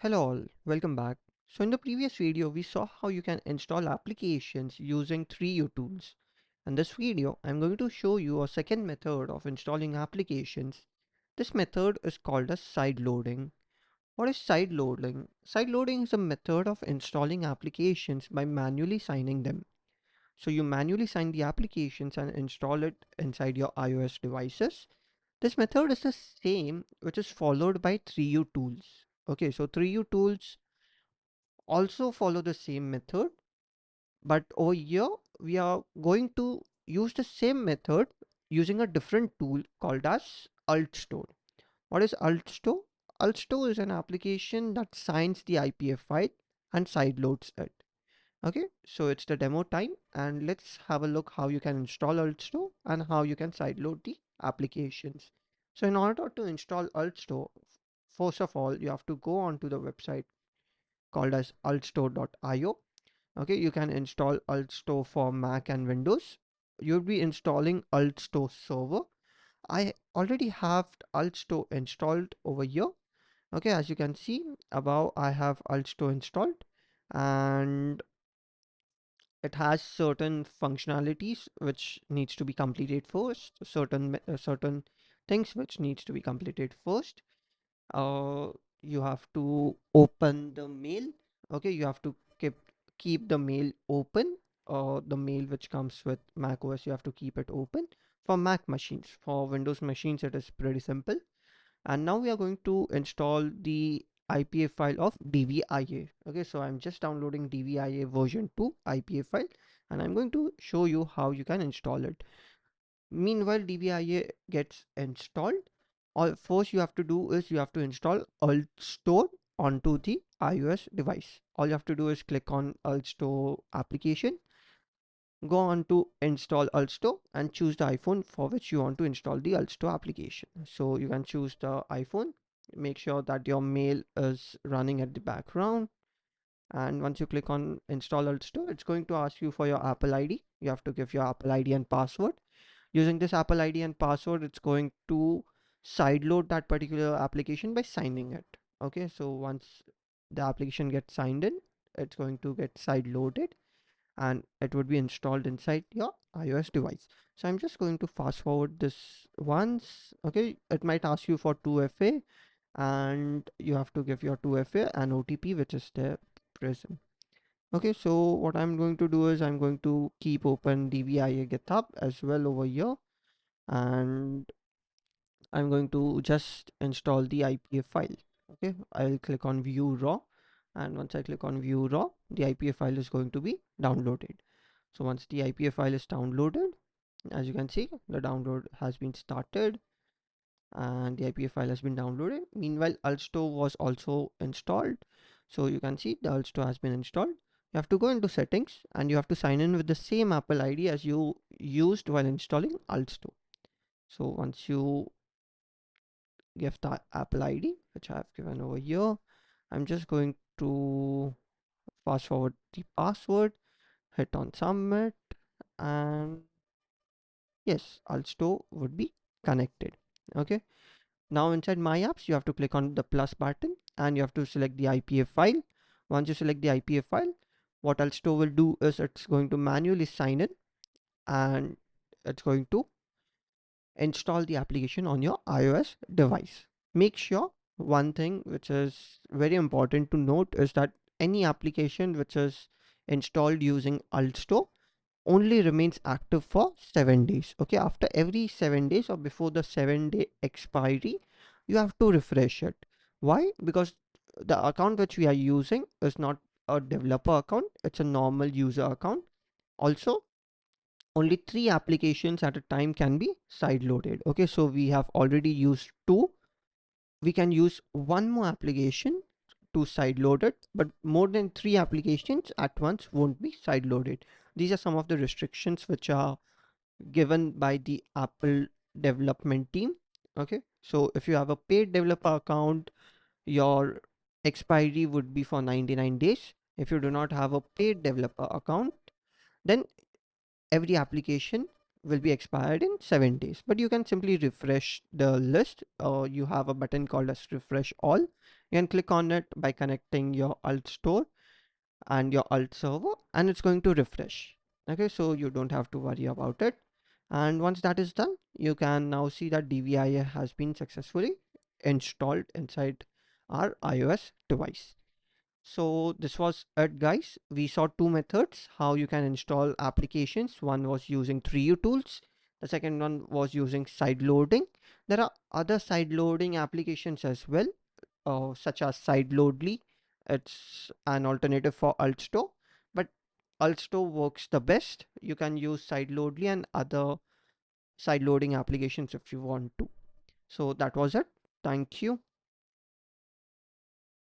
Hello all, welcome back. So in the previous video, we saw how you can install applications using 3U tools. In this video, I'm going to show you a second method of installing applications. This method is called as sideloading. What is sideloading? Sideloading is a method of installing applications by manually signing them. So you manually sign the applications and install it inside your iOS devices. This method is the same which is followed by 3U tools. Okay, so 3U tools also follow the same method, but over here we are going to use the same method using a different tool called as altstore. What is altstore? Altstore is an application that signs the IPF file and sideloads it. Okay, so it's the demo time, and let's have a look how you can install altstore and how you can sideload the applications. So in order to install altstore, first of all you have to go onto the website called as altstore.io. Okay, you can install altstore for Mac and Windows. You'll be installing altstore server. I already have altstore installed over here. Okay, as you can see above, I have altstore installed, and it has certain functionalities which needs to be completed first, certain things which needs to be completed first. uh, you have to open the mail. Okay, you have to keep the mail open. The mail which comes with Mac OS, you have to keep it open for Mac machines. For Windows machines it is pretty simple. And now we are going to install the IPA file of DVIA. Okay, so I'm just downloading DVIA version 2 IPA file, and I'm going to show you how you can install it. Meanwhile, DVIA gets installed, all first you have to do is you have to install altstore onto the iOS device. All you have to do is click on altstore application, go on to install altstore, and choose the iPhone for which you want to install the altstore application. So you can choose the iPhone. Make sure that your mail is running at the background, and once you click on install altstore, it's going to ask you for your Apple ID. You have to give your Apple ID and password. Using this Apple ID and password, it's going to sideload that particular application by signing it. Okay, so once the application gets signed in, it's going to get sideloaded and it would be installed inside your iOS device. So I'm just going to fast forward this once. Okay, it might ask you for 2FA, and you have to give your 2FA and OTP which is there present. Okay, so what I'm going to do is I'm going to keep open DVIA GitHub as well over here, and I'm going to just install the IPA file. Okay, I'll click on view raw, and once I click on view raw, the IPA file is going to be downloaded. So once the IPA file is downloaded, as you can see, the download has been started and the IPA file has been downloaded. Meanwhile, altstore was also installed. So you can see the altstore has been installed. You have to go into settings and you have to sign in with the same Apple ID as you used while installing altstore. So once you give the Apple ID, which I have given over here, I'm just going to fast forward the password, hit on submit, and yes, altstore would be connected. Okay, now inside my apps you have to click on the plus button and you have to select the IPA file. Once you select the IPA file, what altstore will do is it's going to manually sign in and it's going to install the application on your iOS device. Make sure one thing which is very important to note is that any application which is installed using altstore only remains active for 7 days. Okay, after every 7 days or before the 7-day expiry, you have to refresh it. Why? Because the account which we are using is not a developer account, it's a normal user account. Also, only 3 applications at a time can be side loaded. Okay, so we have already used 2. We can use one more application to side load it, but more than 3 applications at once won't be side loaded. These are some of the restrictions which are given by the Apple development team. Okay, so if you have a paid developer account, your expiry would be for 99 days. If you do not have a paid developer account, then every application will be expired in 7 days, but you can simply refresh the list. You have a button called as refresh all. You can click on it by connecting your alt store and your alt server, and it's going to refresh. Okay, so you don't have to worry about it. And once that is done, you can now see that DVIA has been successfully installed inside our iOS device. So this was it, guys. We saw two methods how you can install applications. One was using 3U tools. The second one was using side loading. There are other side loading applications as well, such as Sideloadly. It's an alternative for Altstore, but Altstore works the best. You can use Sideloadly and other side loading applications if you want to. So that was it. Thank you.